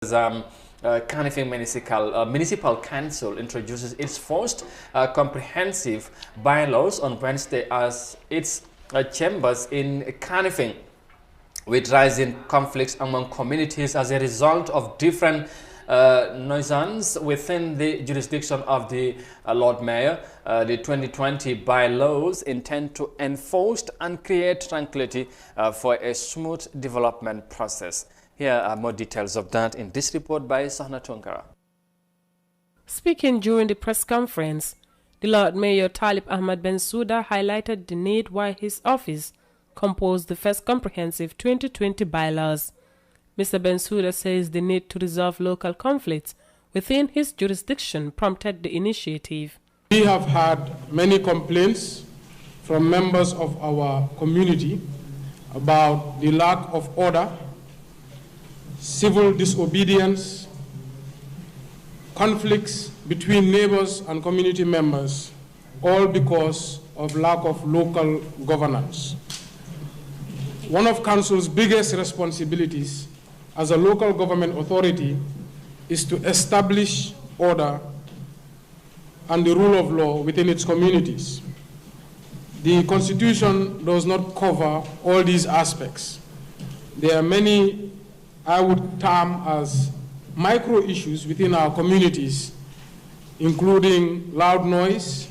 Canifing Municipal Council introduces its first comprehensive bylaws on Wednesday as its chambers in Canifing, with rising conflicts among communities as a result of different nuisance within the jurisdiction of the Lord Mayor. The 2020 bylaws intend to enforce and create tranquility for a smooth development process. Here are more details of that in this report by Sahna Tunkara. Speaking during the press conference, the Lord Mayor Talib Ahmad Bensouda highlighted the need why his office composed the first comprehensive 2020 bylaws. Mr. Bensouda says the need to resolve local conflicts within his jurisdiction prompted the initiative. We have had many complaints from members of our community about the lack of order, civil disobedience, conflicts between neighbors and community members, all because of lack of local governance. One of Council's biggest responsibilities as a local government authority is to establish order and the rule of law within its communities. The Constitution does not cover all these aspects. There are many I would term as micro issues within our communities, including loud noise,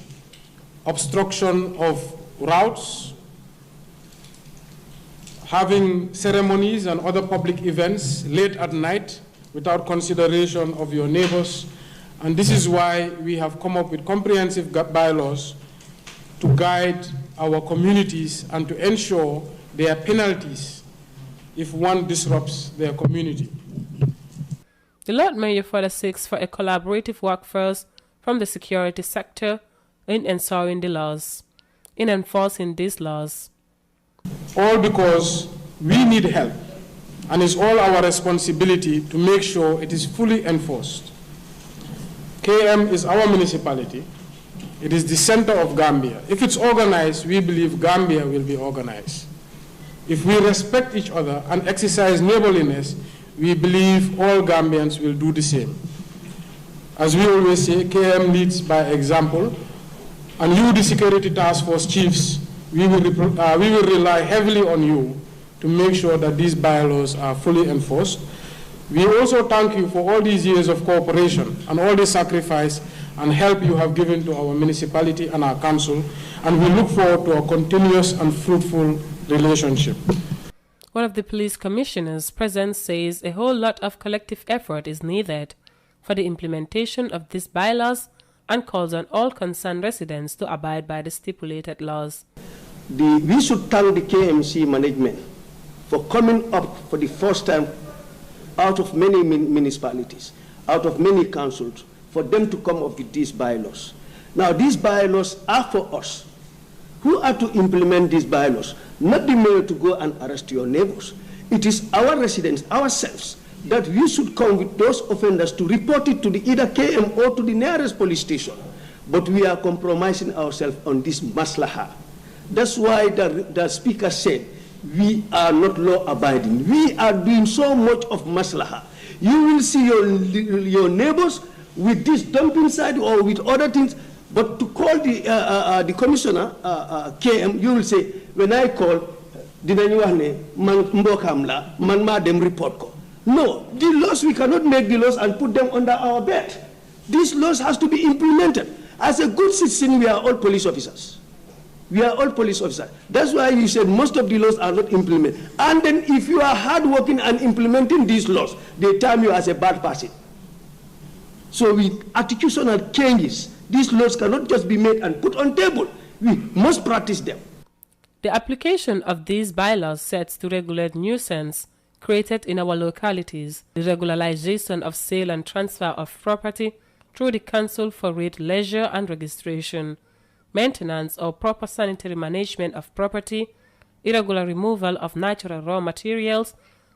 obstruction of routes, having ceremonies and other public events late at night without consideration of your neighbors. And this is why we have come up with comprehensive bylaws to guide our communities and to ensure there are penalties if one disrupts their community. The Lord Mayor further seeks for a collaborative workforce from the security sector in ensuring the laws, in enforcing these laws. All because we need help, and it's all our responsibility to make sure it is fully enforced. KM is our municipality. It is the center of Gambia. If it's organized, we believe Gambia will be organized. If we respect each other and exercise neighborliness, we believe all Gambians will do the same. As we always say, KM leads by example, and you, the security task force chiefs, we will rely heavily on you to make sure that these bylaws are fully enforced. We also thank you for all these years of cooperation and all the sacrifice and help you have given to our municipality and our council, and we look forward to a continuous and fruitful relationship. One of the police commissioners present says a whole lot of collective effort is needed for the implementation of these bylaws and calls on all concerned residents to abide by the stipulated laws. We should thank the KMC management for coming up for the first time out of many municipalities, out of many councils, for them to come up with these bylaws. Now, these bylaws are for us. Who are to implement these bylaws? Not the mayor to go and arrest your neighbors. It is our residents, ourselves, that we should come with those offenders to report it to the either KM or to the nearest police station. But we are compromising ourselves on this maslaha. That's why the speaker said, we are not law-abiding. We are doing so much of maslaha. You will see your neighbors with this dumping side or with other things, but to call the commissioner, KM, you will say, when I call, man report ko. No, the laws, we cannot make the laws and put them under our bed. These laws has to be implemented. As a good citizen, we are all police officers. We are all police officers. That's why you said most of the laws are not implemented. And then if you are hardworking and implementing these laws, they term you as a bad person. So with attitudinal changes, these laws cannot just be made and put on table. We must practice them. The application of these bylaws sets to regulate nuisance created in our localities, the regularization of sale and transfer of property through the Council for Rate, Leisure and Registration, maintenance or proper sanitary management of property, irregular removal of natural raw materials,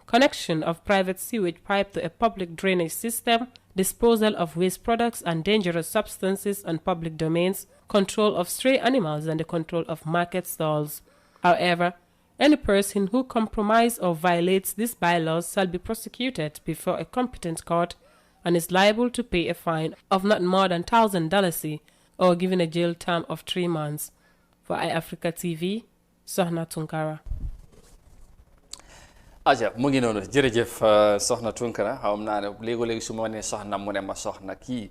connection of private sewage pipe to a public drainage system, disposal of waste products and dangerous substances on public domains, control of stray animals and the control of market stalls. However, Any person who compromises or violates these bylaws shall be prosecuted before a competent court and is liable to pay a fine of not more than $1,000 or given a jail term of 3 months. For Eyeafrica TV, Sohna Tunkara. aja mu ngi noonu jërëjëf Soxna Tunkara xawam naa ne léegi su ma nee soxna mu ne ma soxna kii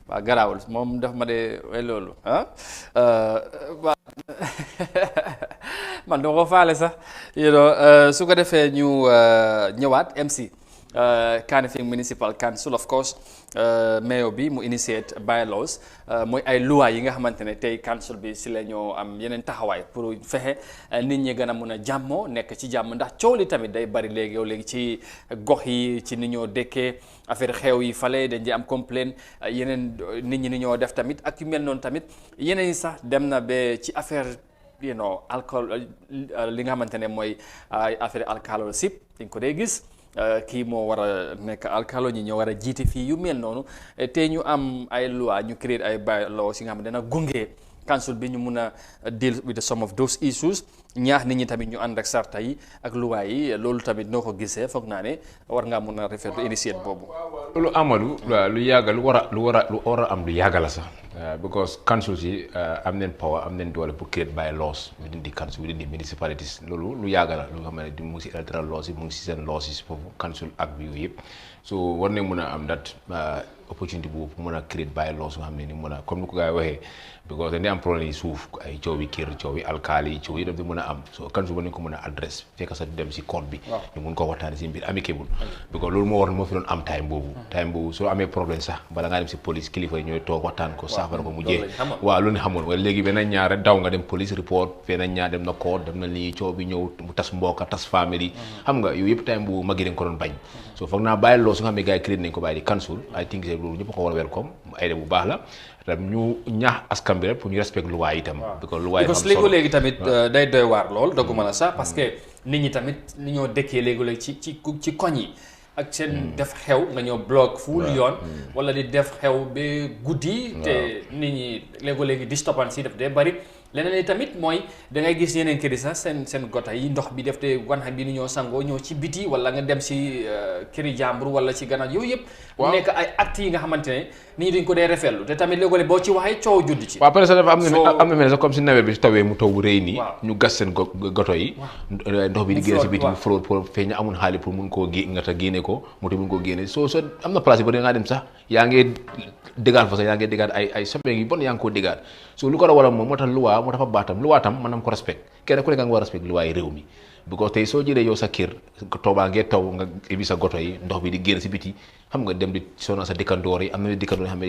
waa garaawul moom daf ma de loolu man dama ko faale sax su ko defee ñu ñëwaat MC Kanifing Municipal Council of course mayor bi mu initiate bylaws mooy ay loi yi nga xamante ne tey council bi si la ñoo am yeneen taxawaay pour fexe nit ñi gën a mun a jàmmoo nekk ci jàmm ndax coow li tamit day bari léegi yow léegi ci gox yi ci ni ñoo dëkkee affaire xew yi fale dañ di am complaint yeneen nit ñi ni ñoo def tamit ak yu mel noonu tamit yeneen yi sax dem na ba ci affaire alcool li nga xamante ne mooy affaire alcoolship dañ ko dee gis kii moo war a nekk alkalo ñi ñoo war a jiite fii yu mel noonu te ñu am ay loi ñu créer ay bylaws yi nga xam ne dana gunge council bi ñu mun a deal with some of those issues ñaax nit ñi tamit ñu ànd ak sarta yi ak loi yi loolu tamit noo ko gisee foog naa ne war ngaa mun a rafetlu initiative boobu. loolu Amadou lu yàgga lu war a am lu yàgga la sax because councils yi am nañ power am nañ doole pour create bylaws within the council within the municipalities loolu lu yàgga la lu nga xam ne mu ngi si electoral laws yi mu ngi si seen laws yi foofu council ak bi yooyu yëpp so war nañ mën a am that opportunity boobu pour mën a create bylaws nga xam ne ni mën a comme ni ko gars yi waxee because dañuy am problème yi suuf ay coow yi kër coow yi alkaali yi coow yi daf di mën a am so council ba nañ ko mën a adresse fekk sax dem si court bi ñu mun ko waxtaane si mbir amicable because loolu moo war moo fi doon am time boobu soo amee problème sax bala ngaa dem si police kilifa yi ñooy toog waxtaan ko saafara ko mu jeex waaw lu ne xamoon wala léegi benn ñaar rek daw nga dem police report benn ñaar dem na court dem na lii coow bi ñëw mu tas mbokka tas famille xam nga yooyu yëpp time boobu mag yi dañ ko doon bañ so foog naa bàyyi loo su nga xam ne gars yi créé nañ ko bàyyi di council I think loolu ñëpp ko war a welcome ay bu baax la tam ñu ñaax askan bi rek pour ñu respect loi yi tam because léegi tamit day doy waar lool dogguma la sax parce que nit ñi tamit ni ñoo dëkkee léegi ci koñ yi ak seen def xew nga ñëw bloc full yoon wala di def xew ba guddi te nit ñi léegi disturbance yi def day bari leneen li tamit mooy da ngay gis yeneen kër yi sax seen gota yi ndox bi def te wanxa bi ni ñoo sangoo ñëw ci biti wala nga dem si këri jàmbur wala ci gannaaw yooyu yëpp nekk ay actes yi nga xamante ne nit ñi dañ ko dee rafetlu te tamit léegi boo ci waxee coow judd ci waaw parce que dafa am na mel sax comme si nawet bi tawee mu taw bu rëy nii ñu gas seen goto yi ndox bi di génne si biti mu fraude pour feeñ amul xaalis pour mun koo nga ta génne ko moto mun koo génne soo am na place yi ba da ngaa dem sax yaa ngi déggaat fa sax yaa ngi déggaat ay soppee yi bon yaa ngi koo déggaat so lu ko war a moom moo tax luwaa moo dafa baatam luwaa tam maanaam ko respect kenn ku nekk nga war a respect luwaa yi réew mi because tey soo jëlee yow sa kër toobaa ngee taw nga ibi sa goto yi ndox bi di génn si biti xam nga dem di sonal sa dëkkandoor yi am na dëkkandoor yi xam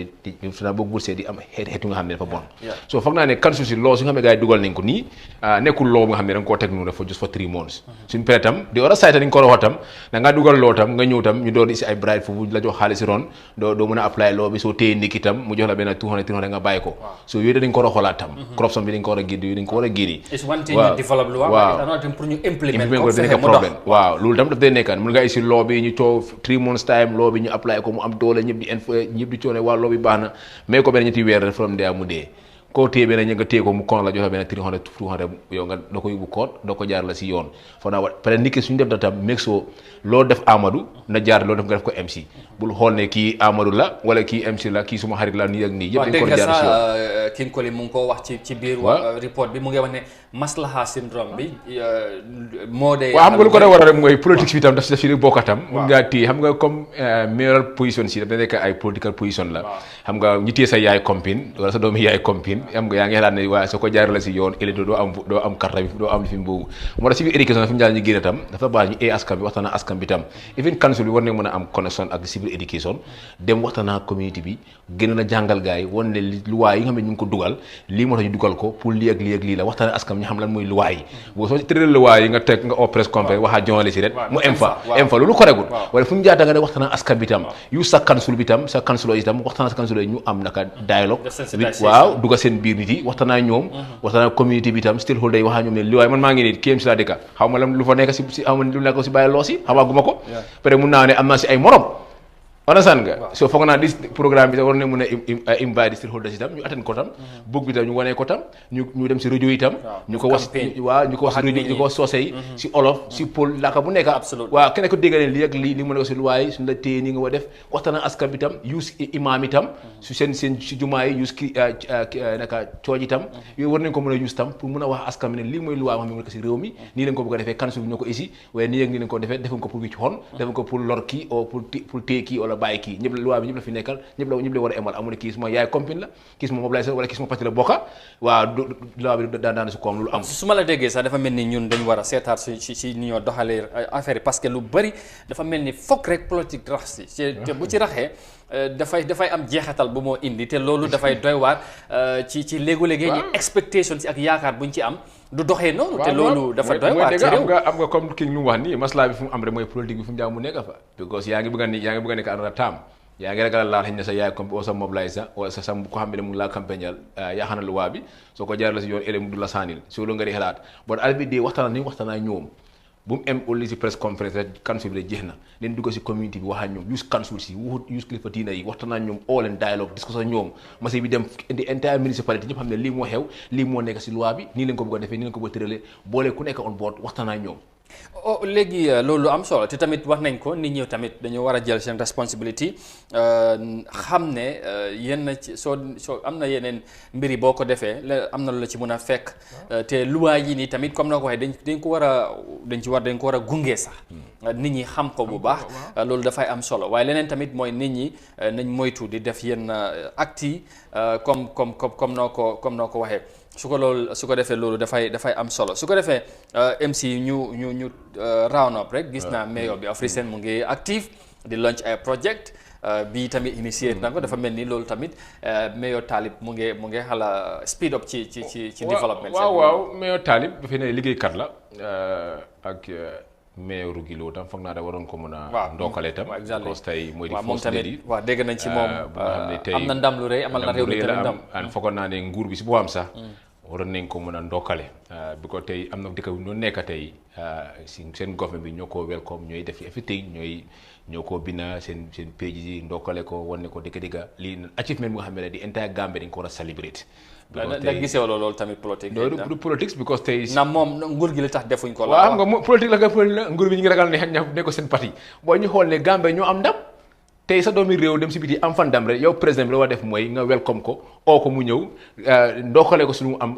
ne sona boo gursee di am xeet yu nga xam ne dafa bon so foog naa ne council si loo su nga xam ne gars yi dugal nañ ko nii nekkul loo nga xam ne da nga koo teg noonu dafa just for 3 months suñu pare tam di war a sayta dañ ko wax tam da ngaa dugal loo tam nga ñëw tam ñu door si ay bride foofu la jox xaalis si ron doo mën a apply loo bi soo téye ndikki tam mu jox la benn 200 nga bàyyi ko so yooyu dañ ko war a xoolaat tam corruption bi dañ ko war a génn yooyu dañ ko war a génn problème waaw loolu tam daf day nekkaan mën nga isi loo bi ñu coow 3 months time loo bi ñu apply ko mu am doole ñëpp di coone waa loo bi baax na mais ko benn ñetti weer rek from there mu dee koo téye benn nga téye ko mu kon la jox la benn 300 yow nga doo ko yóbbu koot doo ko jaar la si yoon foo naa wat peut être nit ki suñu def da tam make sure loo def Amadou na jaar loo def nga def ko MC bul xool ne kii Amadou la wala kii MC la kii suma xarit la nii ak nii yëpp dañ ko jaar si yoon King Koli mu ngi ko wax ci biir report bi mu ngi wax ne maslaha syndrome bi moo de waaw xam nga lu ko da war a rek mooy politique bi tam daf si bokkatam mun ngaa téye xam nga comme mayoral position si daf da nekk ay political position la xam nga ñu téye sa yaay compine wala sa doomi yaay compine xam nga yaa ngi xalaat ne waaye soo ko jaarale si yoon élite doo am carte bi doo am fi mu boobu moo tax si biir éducation fi mu daal ñu génne tam dafa baax ñu askan bi waxtaan askan bi tam even council bi war nañ mën a am connexion ak civil education dem waxtaan community bi gën a jàngal gars yi wan ne luwaa yi nga xam ne ñu ngi ko dugal lii moo tax ñu dugal ko pour lii ak lii la waxtaan askan ñu xam lan mooy luwaa yi boo soo ci tëral luwaa yi nga teg nga au presse conference waxaa journaliste yi rek mu em fa loolu correctul wala fu ñu jaata nga ne waxtaan askan bi tam yu sa council bi tam sa councilor yi tam waxtaan sa councilor yi ñu am naka dialogue waaw dugal seen biir nit yi waxtaan ñoom waxtaan community bi tam stakeholder yi waxaa ñoom ne luwaay man maa ngi nii KMC laa dëkka xaw ma lan lu fa nekk si xaw ma lu nekk si bàyyi loo si xamaaguma ko peut-être mun naa ne am naa si ay morom understand nga so foog naa this programme bi war na mën a invite stakeholders itam ñu attend ko tam book bi tam ñu wanee ko tam ñu dem si rajo itam ñu ko wax ñu ko wax si rajo ñu ko soose yi si olof si pël laaka bu nekk waaw kenn ko dégg leen lii ak lii li mën a ko si luwaay suñu la téye ni nga wa def waxtaan ak askan bi tam use imam itam su seen si jumaa yi use naka cooj itam yooyu war nañ ko mën a use tam pour mën a wax askan bi ne lii mooy luwaay xam ne mën ko si réew mi nii lañ ko bëgg a defee kansu bi ñoo ko isi waaye nii ak nii lañ ko defee defuñ ko pour wicc xon defuñ ko pour lor kii o pour téye kii bàyyi kii ñëpp la loi bi ñëpp la fi nekkal ñëpp la war a emal amul kii suma yaay compine la kii suma mobilisation wala kii suma parti la bokka waaw loi bi daan su koom lu am su ma la déggee sax dafa mel ni ñun dañ war a seetaat si ni ñoo doxalee affaire yi parce que lu bëri dafa mel ni fokk rek politique rax si te bu ci raxee dafay am jeexatal bu moo indi te loolu dafay doy waar ci léegu-léegi ñu expectation si ak yaakaar buñ ci am du doxee noonu te loolu dafa doy waar ci réew am nga comme ki lu mu wax nii maslaa bi fu mu am rek mooy politique bi fu mu jaa mu nekk fa because yaa ngi bëgg a nekk another term yaa ngi ragal laal xëy na sa yaay comme oo sa mobiliser wala sa ko xam ne mu ngi laa campagnal yaa na luwaa bi soo ko jaarale si yoon élève du la saanil soo lu nga di xalaat bon albi dee waxtaan ñoom bu mu am oli si press conference rek council bi la jeex na leen dugg si community bi wax ak ñoom use council si use kilifa diina yi waxtaan ak ñoom all and dialogue discussion ñoom masi bi dem indi entire municipality ñëpp xam ne lii moo xew lii moo nekk si loi bi nii leen ko bëgg a defee nii leen ko bëgg a tëralee boole ku nekk on board waxtaan ak ñoom léegi loolu am solo te tamit wax nañ ko nit ñi tamit dañu war a jël seen responsibility xam ne yenn ci soo am na yeneen mbiri boo ko defee am na lu la ci mën a fekk te luwaa yi nii tamit comme na ko waxee dañ ko war a gunge sax nit ñi xam ko bu baax loolu dafay am solo waaye leneen tamit mooy nit ñi nañ moytu di def yenn actes yi comme noo ko waxee su ko defee loolu dafay am solo su ko defee MC ñu round up rek gis naa mayor bi Africell mu ngi active di launch ay project bi tamit initié na ko dafa mel ni loolu tamit mayor Talib mu ngi xala speed up ci développement waaw mayor Talib dafay ne liggéeykat la ak mayor Gilo tam foog naa da waroon ko mën a ndokkale tam parce que tey mooy di first lady waaw dégg nañ ci moom am na ndam lu rëy amal na réew mi tamit ndam an foogoon naa ne nguur bi si boo am sax waroon nañ ko mën a ndokkale bi ko tey am na dëkk bi ñoo nekk tey si seen government bi ñoo ko welcome ñooy def everything ñoo ko bina seen page yi ndokkale ko wan ne ko dëgg-dëgg lii achievement bu nga xam ne di entire Gambia dañ ko war a celebrate da gisee loolu tamit politique du politique because tey na moom nguur gi li tax defuñ ko la waaw xam nga politique la nguur bi ñu ngi ragal ne ko seen parti boo ñu xool ne Gambia ñoo am ndam tey sa doomi réew dem si biti am fan ndam rek yow président bi la war def mooy nga welcome ko oo ko mu ñëw ndokkale ko su lu mu am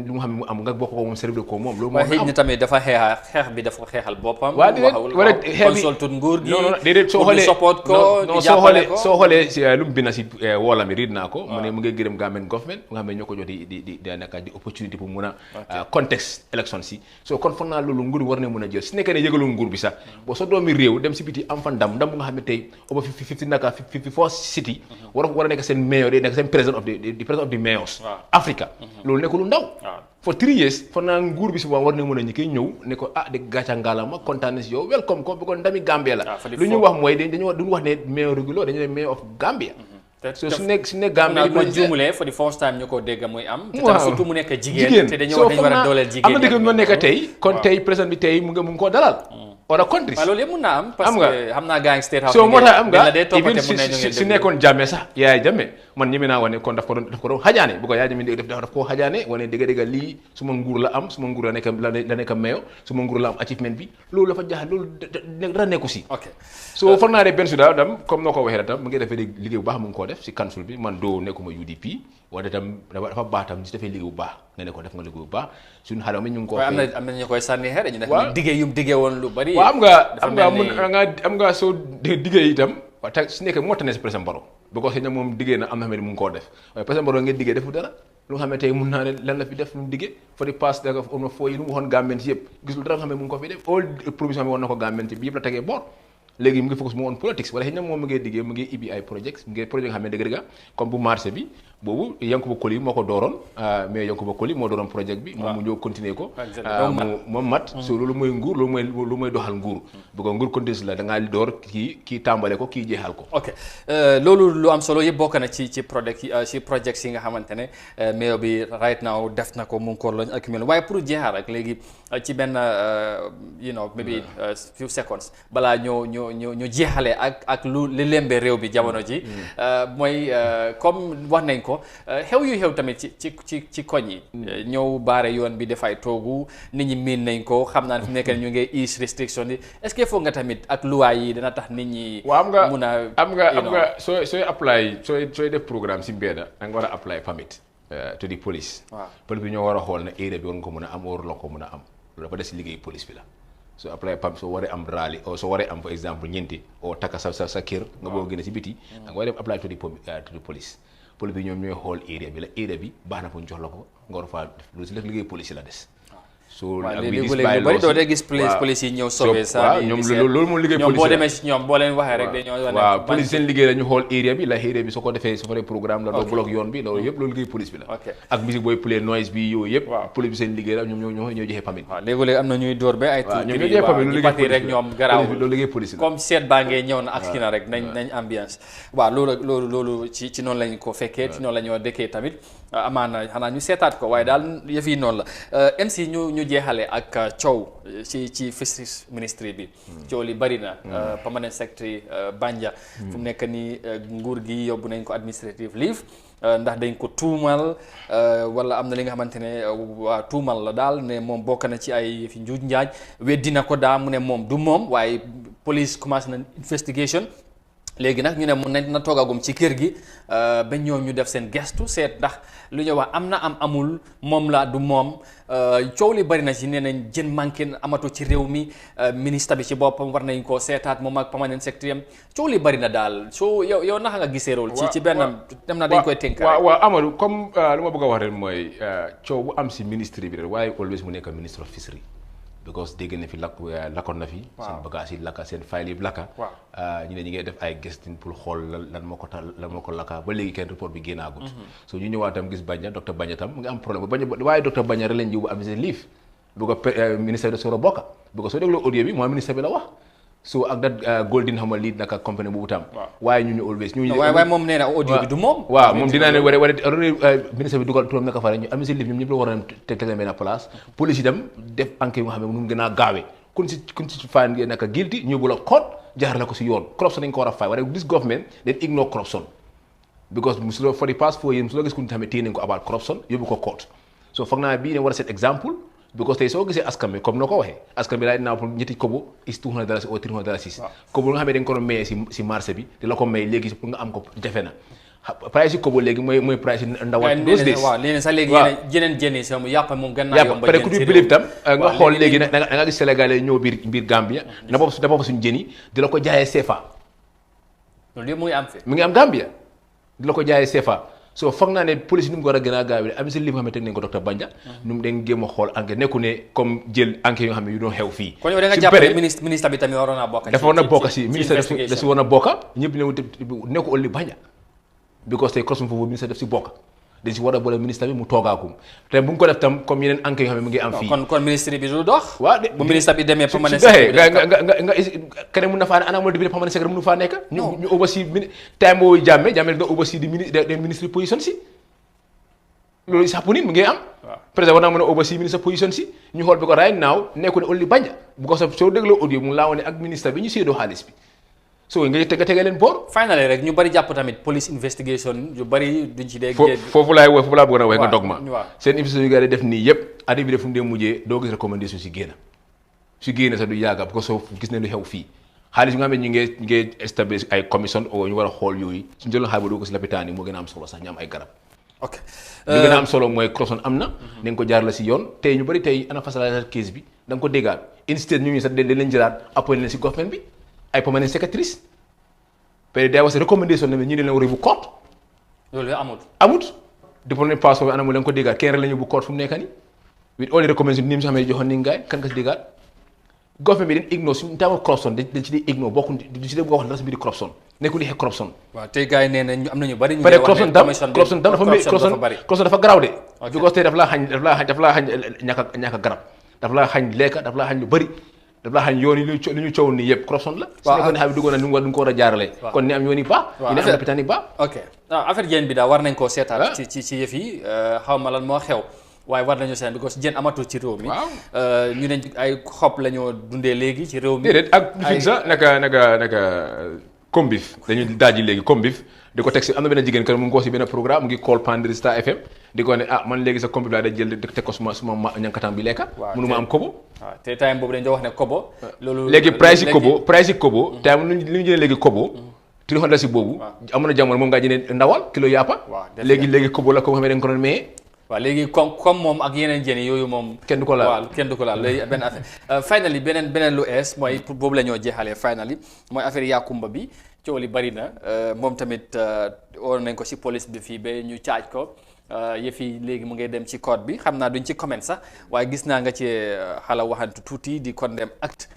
lu mu xam ne mu am nga bokk ko moom célébré ko moom loolu moo xëy na tamit dafa xeex bi dafa xeexal boppam waaw déedéet wala xeex bi consultut nguur gi non déedéet soo xoolee support ko soo xoolee si lu mu bind si woola mi riid naa ko mu ne mu ngi gërëm Gambian government nga xam ne ñoo ko jox di naka di opportunité pour mun a contexte élection si soo kon foog naa loolu nguur war ne mën a jël su nekkee ne yëgalul nguur bi sax boo sa doomi réew dem si biti am fan ndam bu nga xam ne tey over 54 city war a nekk seen mayor nekk seen president of the mayors Africa loolu nekk lu ndaw for 3 years foog naa nguur bi si war ne mën a ñi koy ñëw ne ko de gàcca ngaalama kontaan na si yow welcome ko bi ko ndami Gambia la lu ñu wax mooy duñu wax ne mayor regulo dañu ne mayor of Gambia so su nekk Gambia ma juumulee for the first time ñu ko dégg muy am te surtout mu nekk jigéen te dañu war a dooleel jigéen am na dëgg moo nekk tey kon tey président bi tey mu ngi koo dalal wala countries waaw loolu yëpp mun naa am parce que xam naa gars yi state house so moo tax am nga even si nekkoon Jammeh sax yaay Jammeh man ñeme naa wane kon daf ko doon xajaane bu ko yaay Jammeh daf koo xajaane wane dëgg-dëgg lii suma nguur la am suma nguur la nekk mayo suma nguur la am achievement bi loolu dafa jaaxal loolu dara nekku si so foog naa ne benn su daal dam comme noo ko waxee tam mu ngi defee liggéey bu baax mu ngi koo def si council bi man doo nekkuma UDP wante tam dafa baax tam si defee liggéey bu baax nga ne ko def nga liggéey bu baax suñu xale mi ñu ngi ko am na ñu koy sànni xeer ñu def diggee yum diggee woon lu bari waaw am nga soo diggee itam waaye te su nekkee moo tane si président Barrow bu ko xëy na moom diggee na am na xam ne mu ngi koo def waaye président Barrow ngeen diggee defu dara lu nga xam ne tey mun naa ne lan la fi def lu mu diggee for the past am na foo yi lu mu waxoon Gambien si yëpp gisul dara nga xam ne mu ngi ko fi def all provision bi woon na ko Gambien ci bi yëpp la tegee boor léegi mu ngi focus mu on politics wala xëy na moom mu ngi diggee mu ngi ibi ay projets mu ngi projet nga xam ne dëgg-dëgg comme bu marché bi boobu Yankuba Koli moo ko dooroon mais Yankuba Koli moo dooroon projet bi moom mu ñëw continuer ko moom mat so loolu mooy nguur loolu mooy doxal nguur bu ko nguur continue la da ngaa door kii tàmbale ko kii jeexal ko ok loolu lu am solo yëpp bokk na ci projets yi nga xamante ne mayor bi right now def na ko mu ngi ko lañ accumulé waaye pour jeexal rek léegi ci benn maybe few seconds balaa ñoo ñu jeexale ak lu li lembe réew bi jamono ji mooy comme wax nañ ko xew yu xew tamit ci koñ yi ñëw baare yoon bi dafay toogu nit ñi miin nañ ko xam naa ne fi nekk ñu ngi ease restriction yi est-ce que foog nga tamit ak luwaay yi dana tax nit ñi mun a am nga sooy apply sooy def programme si mbedda da nga war a apply permit to the police police bi ñoo war a xool ne area bi war nga ko mën a am war la ko mën a am loolu dafa des si liggéey police bi la so apply permit soo waree am rally o soo waree am par exemple ñeenti o takka sa kër nga boo génne si biti da nga war a apply to the police police bi ñoom ñooy xool area bi baax na pour ñu jox la ko nga war a faa loolu si liggéey police la des so léegi bari doo dee gis police yi ñëw sauver ça ñoom loolu moom liggéey police boo demee si ñoom boo leen waxee rek dañoo waaw police seen liggéey la ñu xool area bi la area bi soo ko defee su fa programme la doo bloc yoon bi loolu yëpp loolu liggéey police bi la ak musique booy play noise bi yooyu yëpp police bi seen liggéey la ñoom ñoo joxe permit waaw léegi am na ñuy dóor ba ay ñoom ñoo joxe permit lu liggéey rek ñoom garaaw loolu liggéey police la comme seet baa ngee ñëw na ak si na rek nañ ambiance waaw loolu ci noonu lañ ko fekkee ci noonu la ñoo dëkkee tamit amaana xanaa ñu seetaat ko waaye daal yëf yi noonu la MC ñu jeexale ak coow ci fisheries ministry bi coow li bari na permanent secretary Banja fu mu nekk nii nguur gi yóbbu nañ ko administrative leave ndax dañ ko tuumal wala am na li nga xamante ne waa tuumal la daal ne moom bokk na ci ay fi njuuj njaaj weddi na ko daa mu ne moom du moom waaye police commencé na investigation léegi nag ñu ne mun na toogagum ci kër gi ba ñoom ñu def seen gestu seet ndax lu ñu wax am amul moom la du moom coow li bari na ci nee nañ jën manqué amatu ci réew mi ministre bi ci boppam war nañ koo seetaat moom ak permanent secretary am coow li bari na daal soo yow naka nga gisee rôle ci benn dem na dañ koy tënk waaw Amadou comme lu ma bëgg a wax rek mooy coow bu am si ministre bi rek waaye always mu nekk ministre of fishery because dégg na fi lakkoon na fi seen bagage yi lakka seen file yi lakka ñu ne ñi ngay def ay gestin pour xool lan moo ko lakka ba léegi kenn report bi génnaagut so ñu ñëwaat tam gis Banja docteur Banja tam mu ngi am problème waaye docteur Banja rek leen jiw bu am seen liif bu ko ministère de soro bokka bu ko soo dégloo audio bi mooy ministère bi la wax so ak dat golden xamal lii naka compagnie boobu tam waaye ñu always waaye moom nee na audio bi du moom waaw moom dinaa ne war ministre bi dugal turam naka fa rek ñu am seen liif ñoom ñëpp la war a teg leen benn place police yi dem def enquête nga xam ne nu mu gën a gaawee kun si faan ngeen naka guilty ñu bu la code jaarale ko si yoon corruption dañ ko war a fay waaye this government dañ ignore corruption because musuloo for the past 4 years musuloo gis ku ñu tamit téye nañ ko about corruption yóbbu ko court so foog naa bii ne war a set exemple because tey soo gisee askan bi comme noo ko waxee askan bi right now pour ñetti kobo is $200 or $300 kobo nga xam ne dañ ko doon mayee si marché bi di la ko may léegi pour nga am ko jafe na price yi kobo léegi mooy price yi ndawaat those days waaw léegi sax léegi yeneen jën yi sama yàpp moom gën naa yomb pare ku ñu bilib tam nga xool léegi da nga gis Sénégalais ñëw biir Gambia na bopp suñu jën yi di la ko jaayee CFA loolu yëpp mu ngi am fi mu ngi am Gambia di la ko jaayee CFA so foog naa ne police ni mu war a gën a gaawee am si li nga xam ne teg nañ ko docteur Banja nu mu dañ géem a xool enquête nekku ne comme jël enquête yoo xam ne yu doon xew fii kon yow da nga jàpp ne ministre bi tamit waroon naa bokk dafa war na bokk si ministre da si war na bokka ñëpp nekku olli Banja because tey crossum foofu ministre def si bokk dañ si war a boole ministre bi mu toogaakum te bu mu ko def tam comme yeneen enquête yoo xam ne mu ngi am fii kon ministre bi du dox waaw bu ministre bi demee permanent nga keneen mun na faa ne ana mo député permanent secrétaire mënu faa nekk ñu oversee time boobu Jammeh da oversee di ministre position si loolu is happening mu ngi am président war naa mën a oversee ministre position si ñu xool bi ko right now nekku ne only Banja bu ko soo dégloo audio mu laa wone ak ministre bi ñu séedoo xaalis bi so nga tege leen boor finally rek ñu bari jàpp tamit police investigation yu bari duñ ci dee foofu laa bëgg a wax nga dog ma seen investigation yu gars yi def nii yëpp addi bi def fu mu dee mujjee doo gis recommandation si génn sax du yàgga parce que soo gis ne lu xew fii xaalis bi nga xam ne ñu ngi establish ay commission o ñu war a xool yooyu suñu jëloon xaalis ba doo ko si lapitaan yi moo gën a am solo sax ñu am ay garab ok li gën a am solo mooy corruption am na nañ ko jaar la si yoon tey ñu bari tey ana fasala case bi da nga ko déggaat instead ñu sax dañ leen jëlaat appoint leen si government bi ay permanent secretaries peut être day was recommandation ne ñu ne leen war a bu court loolu amut diplôme passeport bi anamu leen ko déggaat kenn rek la ñu bu court fu mu nekk nii with all the recommendation ni mu xam ne joxoon ni ngaay kan nga si déggaat government bi dañ ignore suñu temps corruption dañ ci di ignore bokku du ci dee bëgg a wax dara si biir corruption nekkul di xeex corruption waaw tey gars yi nee na am nañu bari ñu corruption dafa garaaw de because tey daf laa xañ ñàkk a garab daf laa xañ lekka daf laa xañ lu bëri daf laa xañ yoon yi li ñu coow nii yëpp corruption la su nekkoon ne xam ne duggoon na ni mu ko war a jaarale kon ni am yoon yi baax yi ne am lopitaan yi baax ok affaire jeen bi daal war nañ koo seetaat ci yëf yi xaw ma lan moo xew waaye war nañu seen because jën amatul ci réew mi. ñu ne ay xob la ñoo dundee léegi ci réew mi. déedéet ak fii sax naka kombif dañuy daaji léegi kombif di ko teg si am na benn jigéen kan mu ngi ko si benn programme mu ngi call Pandri Star FM di ko ne man léegi sa kombif laa day jël di teg ko suma ñankatam bi lekka mënuma am kobo. waaw te time boobu dañu wax ne kobo. loolu léegi price yi kobo time lu ñu jëlee léegi kobo. 300 si boobu. amoon na jamono moom ngaa jëndee ndawal kilo yàppa. léegi kobo la ko xam ne dañ ko doon maye. waaw léegi comme moom ak yeneen jën yooyu moom. kenn du ko laal waaw kenn du ko laal léegi benn affaire finally beneen lu ees mooy boobu la ñoo jeexalee finally mooy affaire Yakumba bi coow li bari na moom tamit woon nañ ko si police bi fii ba ñu caaj ko yëf yi léegi mu ngay dem ci code bi xam naa duñ ci comment sax waaye gis naa nga ci xala waxantu tuuti di condemn acte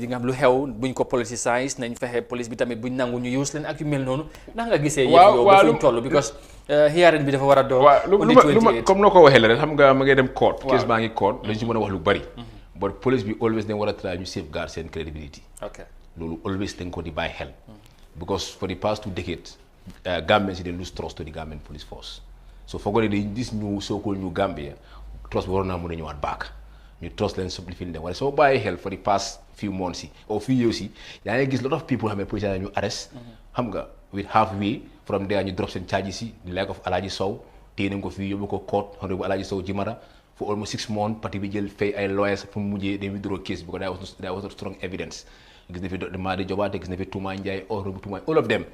yi nga xam lu xew buñ ko politicize nañ fexe police bi tamit buñ nangu ñu use leen ak yu mel noonu ndax nga gisee yëf yow ba fuñ toll because hearing bi dafa war a door lu ma comme noo ko waxee la rek xam nga ma ngay dem code case baa ngi code dañ si mën a wax lu bari but police bi always dañ war a try ñu safeguard seen credibility loolu always dañ ko di bàyyi xel because for the past 2 decades Gambians si they lose trust to the Gambian police force so foogoo ne dañ gis ñu so-called ñu Gambia trust bi waroon naa mën a ñëwaat back ñu trust leen suppli film dem wala soo bàyyi xel for the past few months yi or few years yi yaa ngi gis lot of people xam ne police ñu arrest xam nga with halfway from there ñu drop seen charges yi the like of Alhaji Sow téye nañ ko fii yóbbu ko court honorable Alhaji Sow Jimara for almost 6 months parti bi jël fay ay lawyers fu mu mujjee dañ withdraw case because there was not strong evidence gis na fi Madi Jobaate gis na fi Touma Ndiaye honorable Touma all of them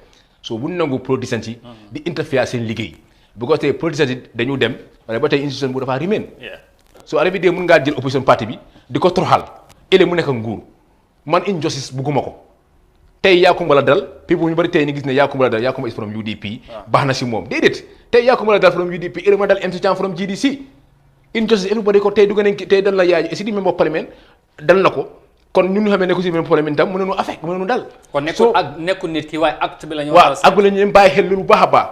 so bu ñu nangu politicians yi di interfere seen liggéey because tey politicians yi dañu dem wala ba tey institution bu dafa remain so arrivé dee mën ngaa jël opposition parti bi di ko troxal ëllëg mu nekk nguur man injustice bugguma ko tey Yakumba la dal people ñu bari tey ñu gis ne Yakumba la dal Yakumba is from UDP baax na si moom déedéet tey Yakumba la dal from UDP ëllëg ma dal MC Cham from GDC injustice everybody ko tey dugg nañ tey dal la yaay et si di même parlement dal na ko kon ñun ñu xamee ne ko si même parlement tam mën nañu affect mën nañu dal kon nekkul nit ki waaye acte bi la ñu waaw ak bi la ñu bàyyi xel lu baax a baax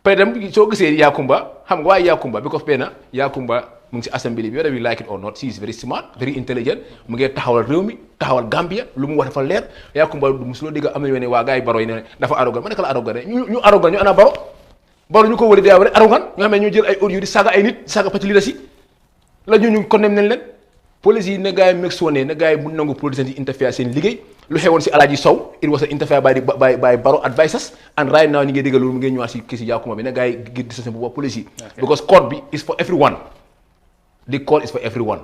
par exemple soo gisee Yakumba xam nga waaye Yakumba because benn Yakumba mu ngi si assembly bi whether we like it or not she is very smart very intelligent mu ngi taxawal réew mi taxawal Gambia lu mu wax dafa leer Yakumba musuloo dégg am na ne waa gars yi Baro yi ne dafa arrogant ma nekk la arrogant ñu arrogant ñu ana Baro ñu ko wëri daa wëri arrogant ñu xam ne ñu jël ay audio di saaga ay nit saaga pati leader si la ñu condamné leen police yi ne gars yi meg sonné ne gars yi mun nangu politiciens yi interfere seen liggéey lu xewoon si Alhaji Sow it was interfere by Baro advisors and right now ñu ngi dégg loolu mu ngi ñëwaat si kii si Yakumba bi ne gars yi gis di seen bopp police yi because code bi is for everyone the code is for everyone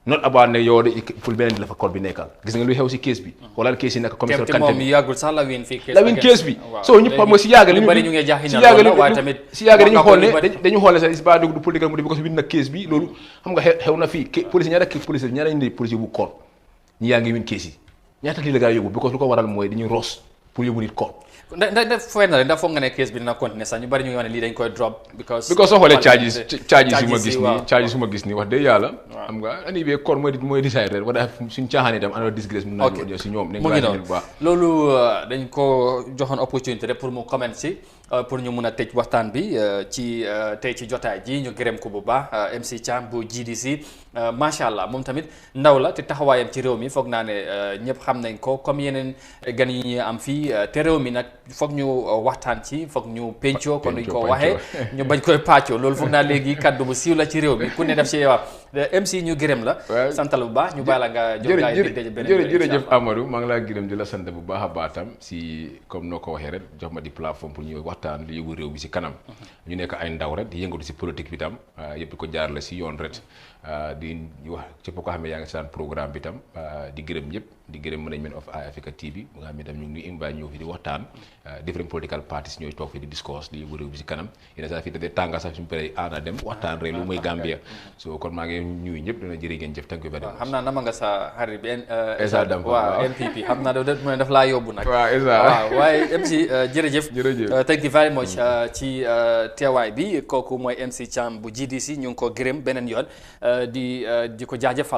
not about ne yow de pour beneen di la fa code bi nekkal gis nga lu xew si case bi xoolal case yi nekk commissaire Kanté moom yàggul sax la win fii case bi so ñëpp xam nga si yàgg si yàgg dañu xool ne sax is ba dugg du political mu di because win na case bi loolu xam nga xew na fii police ñaata indi police bu code ñi yaa ngi win case yi ñaata lii la gaa yóbbu because lu ko waral mooy dañuy roos pour yóbbu nit code ndax foog nga ne case bi dina continuer sax ñu bari ñu ngi wax ne lii dañ koy drop because soo xoolee charges yu ma gis nii wax dëgg yàlla xam nga ani bee code mooy decide rek wala suñ caaxaan itam ana disgrace mu naa si ñoom mu ngi noonu loolu dañ ko joxoon opportunité rek pour mu comment si pour ñu mun a tëj waxtaan bi ci tey ci jotaay ji ñu gërëm ko bu baax MC Cham bu GDC macha allah moom tamit ndaw la te taxawaayam ci réew mi foog naa ne ñëpp xam nañ ko comme yeneen gan yi ñuy am fii te réew mi nag foog ñu waxtaan ci foog ñu pencoo kon duñ ko waxee ñu bañ koy pàccoo loolu foog naa léegi kaddu bu siiw la ci réew mi ku ne def ci wax MC ñu gërëm la santal bu baax ñu bàyyi la nga jox gaay dig daje beneen jërëjëf Amadou maa ngi laa gërëm di la sant bu baax a baax tam si comme noo ko waxee rek jox ma di plateforme pour ñu waxtaan li yëgu réew bi si kanam ñu nekk ay ndaw rek di yëngatu si politique bi tam yëpp ko jaar la si yoon rek di wax ci ko xam ne yaa ngi saan programme bi tam di gërëm ñëpp di gërëm management of Eyeafrica TV mu nga xam ne tam ñu ngi invite ñëw fi di waxtaan different political parties ñooy toog fi di discourse li yëgu réew bi si kanam yéen saa fii dafay tànga sax suñu paree aana dem waxtaan rek lu muy Gambia so kon maa ngi ñuy ñëpp dina jërë ngeen jëf thank you very much xam naa nama nga sa xarit bi Esa Dam waaw NPP xam naa daf laa yóbbu nag waaw Esa waaw waaye MC jërëjëf thank you very much ci teewaay bi kooku mooy MC Cham bu GDC ñu ngi ko gërëm beneen yoon di ko jaajëfal